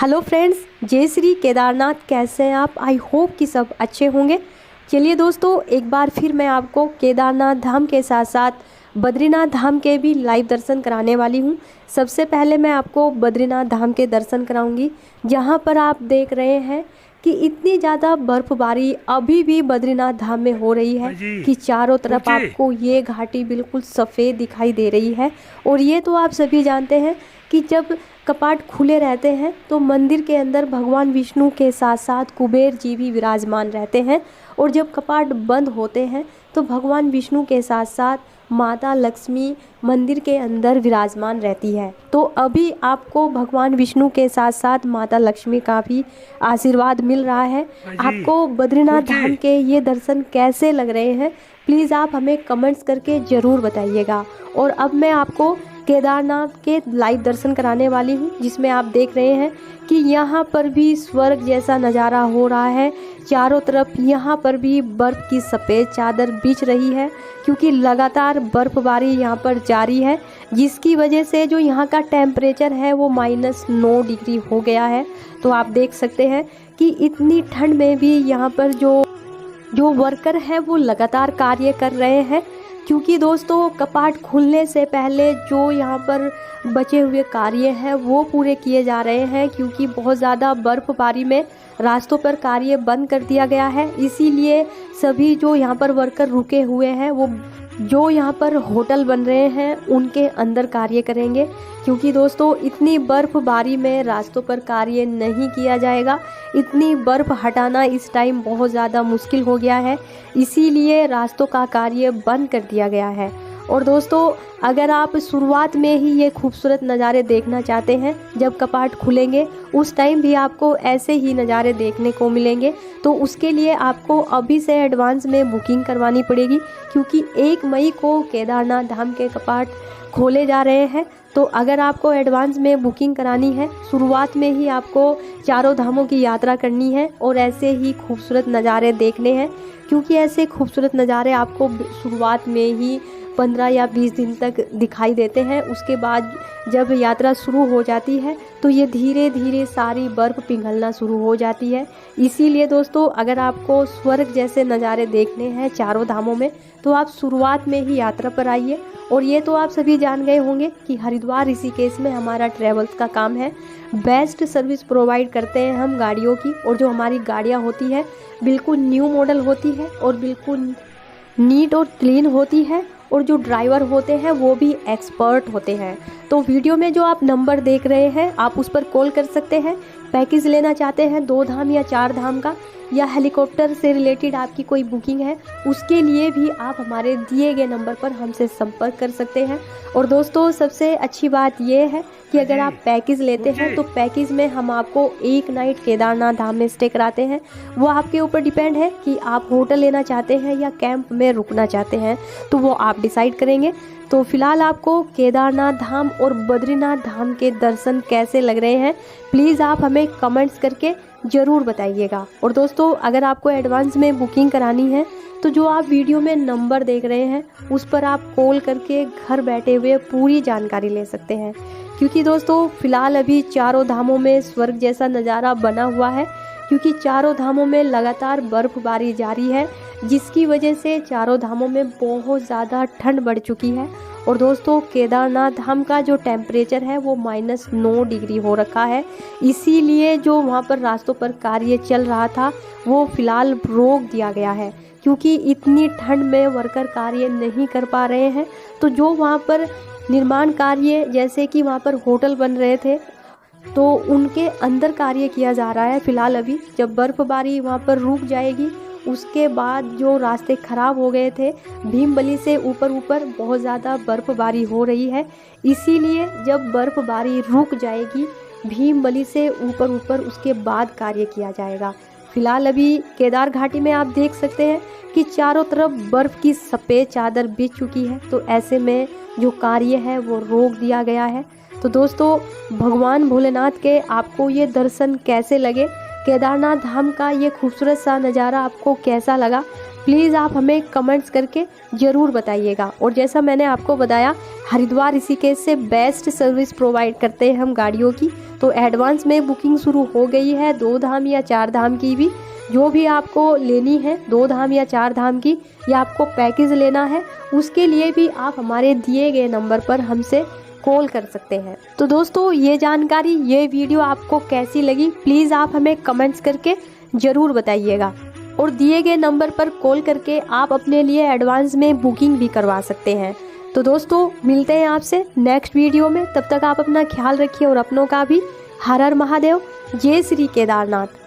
Hello friends, जय श्री केदारनाथ। कैसे हैं आप? आई होप कि सब अच्छे होंगे। चलिए दोस्तों, एक बार फिर मैं आपको केदारनाथ धाम के साथ साथ बद्रीनाथ धाम के भी लाइव दर्शन कराने वाली हूं। सबसे पहले मैं आपको बद्रीनाथ धाम के दर्शन कराऊंगी, जहां पर आप देख रहे हैं कि इतनी ज़्यादा बर्फबारी अभी भी बद्रीनाथ धाम में हो रही है कि चारों तरफ आपको ये घाटी बिल्कुल सफ़ेद दिखाई दे रही है। और ये तो आप सभी जानते हैं कि जब कपाट खुले रहते हैं तो मंदिर के अंदर भगवान विष्णु के साथ साथ कुबेर जी भी विराजमान रहते हैं, और जब कपाट बंद होते हैं तो भगवान विष्णु के साथ साथ माता लक्ष्मी मंदिर के अंदर विराजमान रहती है। तो अभी आपको भगवान विष्णु के साथ साथ माता लक्ष्मी का भी आशीर्वाद मिल रहा है। आपको बद्रीनाथ धाम के ये दर्शन कैसे लग रहे हैं, प्लीज़ आप हमें कमेंट्स करके ज़रूर बताइएगा। और अब मैं आपको केदारनाथ के लाइव दर्शन कराने वाली हूँ, जिसमें आप देख रहे हैं कि यहाँ पर भी स्वर्ग जैसा नज़ारा हो रहा है। चारों तरफ यहाँ पर भी बर्फ़ की सफ़ेद चादर बिछ रही है, क्योंकि लगातार बर्फबारी यहाँ पर जारी है, जिसकी वजह से जो यहाँ का टेम्परेचर है वो -9 डिग्री हो गया है। तो आप देख सकते हैं कि इतनी ठंड में भी यहाँ पर जो वर्कर हैं वो लगातार कार्य कर रहे हैं, क्योंकि दोस्तों कपाट खुलने से पहले जो यहाँ पर बचे हुए कार्य हैं वो पूरे किए जा रहे हैं, क्योंकि बहुत ज़्यादा बर्फबारी में रास्तों पर कार्य बंद कर दिया गया है। इसीलिए सभी जो यहाँ पर वर्कर रुके हुए हैं वो जो यहाँ पर होटल बन रहे हैं उनके अंदर कार्य करेंगे, क्योंकि दोस्तों इतनी बर्फबारी में रास्तों पर कार्य नहीं किया जाएगा। इतनी बर्फ़ हटाना इस टाइम बहुत ज़्यादा मुश्किल हो गया है, इसीलिए रास्तों का कार्य बंद कर दिया गया है। और दोस्तों अगर आप शुरुआत में ही ये खूबसूरत नज़ारे देखना चाहते हैं, जब कपाट खुलेंगे उस टाइम भी आपको ऐसे ही नज़ारे देखने को मिलेंगे, तो उसके लिए आपको अभी से एडवांस में बुकिंग करवानी पड़ेगी, क्योंकि 1 मई को केदारनाथ धाम के कपाट खोले जा रहे हैं। तो अगर आपको एडवांस में बुकिंग करानी है, शुरुआत में ही आपको चारों धामों की यात्रा करनी है और ऐसे ही खूबसूरत नज़ारे देखने हैं, क्योंकि ऐसे खूबसूरत नज़ारे आपको शुरुआत में ही 15 या 20 दिन तक दिखाई देते हैं। उसके बाद जब यात्रा शुरू हो जाती है तो ये धीरे धीरे सारी बर्फ़ पिघलना शुरू हो जाती है। इसीलिए दोस्तों अगर आपको स्वर्ग जैसे नज़ारे देखने हैं चारों धामों में, तो आप शुरुआत में ही यात्रा पर आइए। और ये तो आप सभी जान गए होंगे कि हरिद्वार ऋषिकेश में हमारा ट्रैवल्स का काम है। बेस्ट सर्विस प्रोवाइड करते हैं हम गाड़ियों की, और जो हमारी गाड़ियाँ होती है बिल्कुल न्यू मॉडल होती है और बिल्कुल नीट और क्लीन होती है, और जो ड्राइवर होते हैं वो भी एक्सपर्ट होते हैं। तो वीडियो में जो आप नंबर देख रहे हैं आप उस पर कॉल कर सकते हैं। पैकेज लेना चाहते हैं 2 धाम या 4 धाम का, या हेलीकॉप्टर से रिलेटेड आपकी कोई बुकिंग है, उसके लिए भी आप हमारे दिए गए नंबर पर हमसे संपर्क कर सकते हैं। और दोस्तों सबसे अच्छी बात यह है कि अगर आप पैकेज लेते हैं तो पैकेज में हम आपको 1 नाइट केदारनाथ धाम में स्टे कराते हैं। वो आपके ऊपर डिपेंड है कि आप होटल लेना चाहते हैं या कैंप में रुकना चाहते हैं, तो वो आप डिसाइड करेंगे। तो फिलहाल आपको केदारनाथ धाम और बद्रीनाथ धाम के दर्शन कैसे लग रहे हैं, प्लीज़ आप हमें कमेंट्स करके ज़रूर बताइएगा। और दोस्तों अगर आपको एडवांस में बुकिंग करानी है तो जो आप वीडियो में नंबर देख रहे हैं उस पर आप कॉल करके घर बैठे हुए पूरी जानकारी ले सकते हैं, क्योंकि दोस्तों फ़िलहाल अभी चारों धामों में स्वर्ग जैसा नज़ारा बना हुआ है, क्योंकि चारों धामों में लगातार बर्फबारी जारी है, जिसकी वजह से चारों धामों में बहुत ज़्यादा ठंड बढ़ चुकी है। और दोस्तों केदारनाथ धाम का जो टेम्परेचर है वो -9 डिग्री हो रखा है, इसीलिए जो वहाँ पर रास्तों पर कार्य चल रहा था वो फ़िलहाल रोक दिया गया है, क्योंकि इतनी ठंड में वर्कर कार्य नहीं कर पा रहे हैं। तो जो वहाँ पर निर्माण कार्य, जैसे कि वहाँ पर होटल बन रहे थे, तो उनके अंदर कार्य किया जा रहा है फ़िलहाल। अभी जब बर्फबारी वहाँ पर रुक जाएगी उसके बाद जो रास्ते ख़राब हो गए थे, भीमबली से ऊपर बहुत ज़्यादा बर्फबारी हो रही है, इसीलिए जब बर्फबारी रुक जाएगी भीमबली से ऊपर उसके बाद कार्य किया जाएगा। फ़िलहाल अभी केदार घाटी में आप देख सकते हैं कि चारों तरफ बर्फ़ की सफ़ेद चादर बिछ चुकी है, तो ऐसे में जो कार्य है वो रोक दिया गया है। तो दोस्तों भगवान भोलेनाथ के आपको ये दर्शन कैसे लगे, केदारनाथ धाम का ये खूबसूरत सा नज़ारा आपको कैसा लगा, प्लीज़ आप हमें कमेंट्स करके ज़रूर बताइएगा। और जैसा मैंने आपको बताया, हरिद्वार ऋषिकेश से बेस्ट सर्विस प्रोवाइड करते हैं हम गाड़ियों की। तो एडवांस में बुकिंग शुरू हो गई है 2 धाम या 4 धाम की भी। जो भी आपको लेनी है 2 धाम या 4 धाम की, या आपको पैकेज लेना है, उसके लिए भी आप हमारे दिए गए नंबर पर हमसे कॉल कर सकते हैं। तो दोस्तों, ये जानकारी, ये वीडियो आपको कैसी लगी, प्लीज़ आप हमें कमेंट्स करके ज़रूर बताइएगा। और दिए गए नंबर पर कॉल करके आप अपने लिए एडवांस में बुकिंग भी करवा सकते हैं। तो दोस्तों, मिलते हैं आपसे नेक्स्ट वीडियो में। तब तक आप अपना ख्याल रखिए और अपनों का भी। हर हर महादेव, जय श्री केदारनाथ।